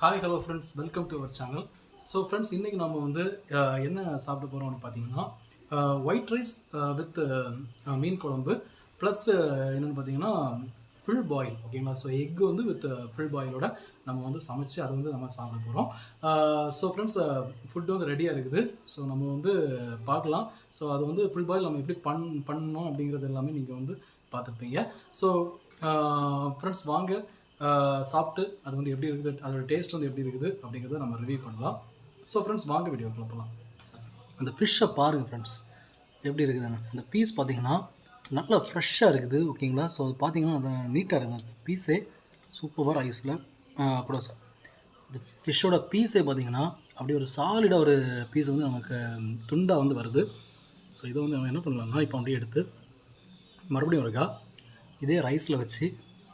Hi, hello friends, welcome to our channel. So friends, இன்னைக்கு நாம வந்து என்ன சாப்பிட போறோம்னு பாத்தீங்கன்னா ஒயிட் ரைஸ் வித் மீன் குழம்பு ப்ளஸ் என்னன்னு பாத்தீங்கன்னா ஃபுல் பாயில். ஓகேங்களா? ஸோ எக் வந்து வித் ஃபுல் பாயிலோட நம்ம வந்து சமைச்சு அதை வந்து நம்ம சாப்பிட போகிறோம். ஸோ ஃப்ரெண்ட்ஸ், ஃபுட்டு வந்து ரெடியாக இருக்குது. ஸோ நம்ம வந்து பார்க்கலாம். ஸோ அது வந்து ஃபுல் பாயில் நம்ம எப்படி பண்ணணும் அப்படிங்கிறது எல்லாமே நீங்கள் வந்து பார்த்துருப்பீங்க. ஸோ ஃப்ரெண்ட்ஸ், வாங்க சாப்பிட்டு அது வந்து எப்படி இருக்குது, அதோட டேஸ்ட் வந்து எப்படி இருக்குது அப்படிங்கிறத நம்ம ரிவ்யூ பண்ணலாம். ஸோ ஃப்ரெண்ட்ஸ், வாங்க வீடியோக்குள்ள போகலாம். அந்த ஃபிஷ்ஷை பாருங்கள் ஃப்ரெண்ட்ஸ், எப்படி இருக்குதுன்னு. அந்த பீஸ் பார்த்தீங்கன்னா நல்லா ஃப்ரெஷ்ஷாக இருக்குது. ஓகேங்களா? ஸோ அது பார்த்தீங்கன்னா நீட்டாக இருக்குது. அந்த பீஸே சூப்பராக ரைஸில் கூட சார் இந்த ஃபிஷ்ஷோட பீஸே பார்த்தீங்கன்னா அப்படியே ஒரு சாலிடாக ஒரு பீஸ் வந்து நமக்கு துண்டாக வந்து வருது. ஸோ இதை வந்து நம்ம என்ன பண்ணலாம்னா இப்போ அப்படியே எடுத்து மறுபடியும் இருக்கா இதே ரைஸில் வச்சு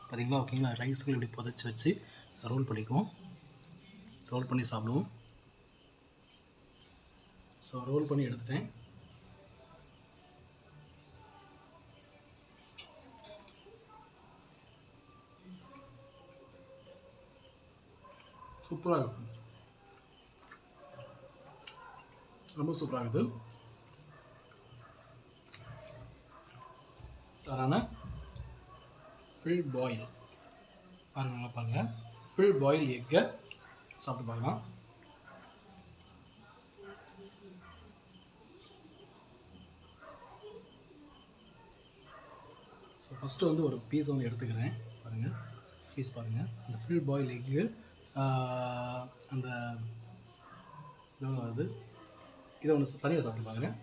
பார்த்தீங்களா? ஓகேங்களா? ரைஸில் இப்படி புதைச்சி வச்சு ரோல் பண்ணிக்குவோம். ரோல் பண்ணி சாப்பிடுவோம். ஸோ ரோல் பண்ணி எடுத்துட்டேன். சூப்பராக இருக்குது, ரொம்ப சூப்பராக இருக்குது. தரான ஃபுல் பாயில் பாருங்கள், நல்லா பாருங்கள். ஃபுல் பாயில் எக்கை சாப்பிட்டு பார்க்கலாம். ஸோ ஃபஸ்ட்டு வந்து ஒரு பீஸ் வந்து எடுத்துக்கிறேன். பாருங்கள், பீஸ் பாருங்கள். அந்த ஃபுல் பாயில் எக்கு அந்த எவ்வளோ வருது, இதை ஒன்று தனியாக சாப்பிட்டு பாருங்கள்.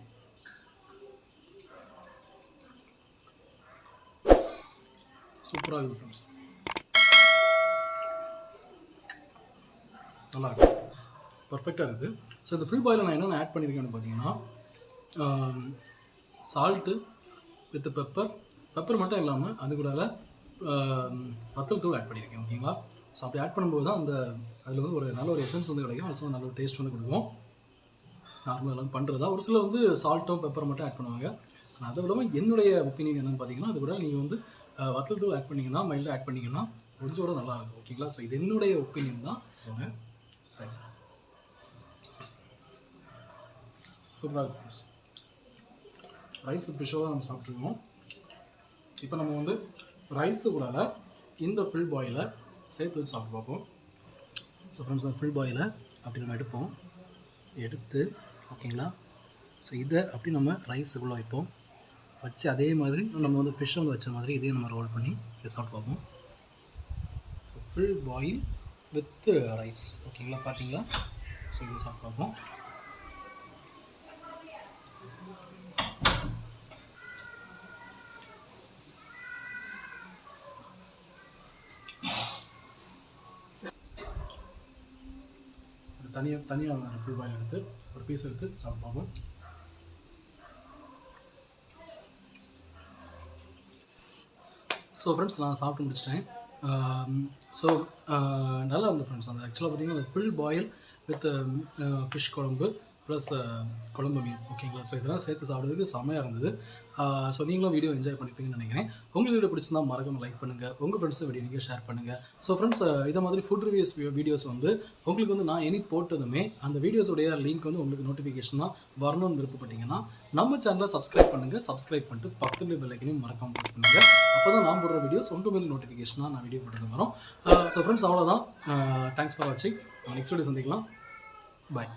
சூப்பராக இருக்குது ஃப்ரெண்ட்ஸ், நல்லா இருக்குது, பர்ஃபெக்டாக இருக்குது. ஸோ இந்த ஃபுல் பாயில் நான் என்னென்ன ஆட் பண்ணியிருக்கேன்னு பார்த்தீங்கன்னா சால்ட்டு வித் பெப்பர் மட்டும் இல்லாமல் அது கூட வத்தல் தூள் ஆட் பண்ணியிருக்கேன். ஓகேங்களா? ஸோ அப்படி ஆட் பண்ணும்போது தான் அந்த அதில் வந்து ஒரு நல்ல ஒரு எசன்ஸ் வந்து கிடைக்கும். ஆல்சோ நல்ல ஒரு டேஸ்ட் வந்து கொடுக்கும். நார்மலாக எல்லாம் பண்ணுறது தான். ஒரு சிலர் வந்து சால்ட்டும் பெப்பர் மட்டும் ஆட் பண்ணுவாங்க. ஆனால் அதை விடாமல் என்னுடைய ஒப்பீனியன் என்னென்னு பார்த்தீங்கன்னா, அது கூட நீங்கள் வந்து வத்தல் தூள் ஆட் பண்ணிங்கன்னா, மைல்டாக ஆட் பண்ணிங்கன்னா கொஞ்சம் கூட நல்லாயிருக்கும். ஓகேங்களா? ஸோ இது என்னுடைய ஒப்பீனியன் தான். ரைஸ் சூப்பராக இருக்கும். ரைஸ் வித் ஃபிஷ்ஷோட நம்ம சாப்பிட்ருக்கோம். இப்போ நம்ம வந்து ரைஸு கூட இந்த ஃபுல் பாயிலை சேர்த்து வச்சு சாப்பிட்டு பார்ப்போம். ஸோ ஃப்ரெண்ட்ஸ், அந்த ஃபுல் பாயிலை அப்படி நம்ம எடுப்போம். எடுத்து ஓகேங்களா? ஸோ இதை அப்படி நம்ம ரைஸுக்குள்ளே வைப்போம். வச்சு அதே மாதிரி நம்ம வந்து ஃபிஷ் வந்து வச்ச மாதிரி இதையும் நம்ம ரோல் பண்ணி இதை சாப்பிட்டு பார்ப்போம். So full boil with rice. ஓகேங்களா? பார்த்தீங்களா? ஸோ இதை சாப்பிட்டு பார்ப்போம். தனியாக ஃபுல் பாயில் எடுத்து ஒரு பீஸ் எடுத்து சாப்பிட்டு பார்ப்போம். ஸோ ஃப்ரெண்ட்ஸ், நான் சாப்பிட்டு முடிச்சிட்டேன். ஸோ நல்லா இருந்தது ஃப்ரெண்ட்ஸ். அந்த ஆக்சுவலாக பார்த்திங்கன்னா ஃபுல் பாயில் வித் ஃபிஷ் குழம்பு ப்ளஸ் குழம்பு மீன். ஓகேங்களா? ஸோ இதெல்லாம் சேர்த்து சாப்பிட்றதுக்கு செமையாக இருந்தது. ஸோ நீங்களும் வீடியோ என்ஜாய் பண்ணிப்பீங்கன்னு நினைக்கிறேன். உங்களுக்கு வீடியோ பிடிச்சிருந்தா மறக்காமல் லைக் பண்ணுங்கள். உங்கள் ஃப்ரெண்ட்ஸை வீடியோ நீங்கள் ஷேர் பண்ணுங்கள். ஸோ ஃப்ரெண்ட்ஸ், இதை மாதிரி ஃபுட் ரிவ்யூஸ் வீடியோஸ் வந்து உங்களுக்கு வந்து நான் போட்டதுமே அந்த வீடியோஸுடைய லிங்க் வந்து உங்களுக்கு நோட்டிஃபிகேஷனாக வரணும்னு விருப்பப்பட்டீங்கன்னா நம்ம சேனலை சப்ஸ்கிரைப் பண்ணுங்கள். சப்ஸ்கிரைப் பண்ணிட்டு பக்கத்தில் பெல் ஐக்கனையும் மறக்காமல் ப்ரெஸ் பண்ணுங்கள். அப்போ தான் நான் போடுற வீடியோஸ் உங்கள் மேல் நோட்டிஃபிகேஷனாக நான் வீடியோ போட்டு வரோம். ஸோ ஃப்ரெண்ட்ஸ், அவ்வளோதான். தேங்க்ஸ் ஃபார் வாட்சிங். நெக்ஸ்ட் வீடியோ சந்திக்கலாம். பாய்.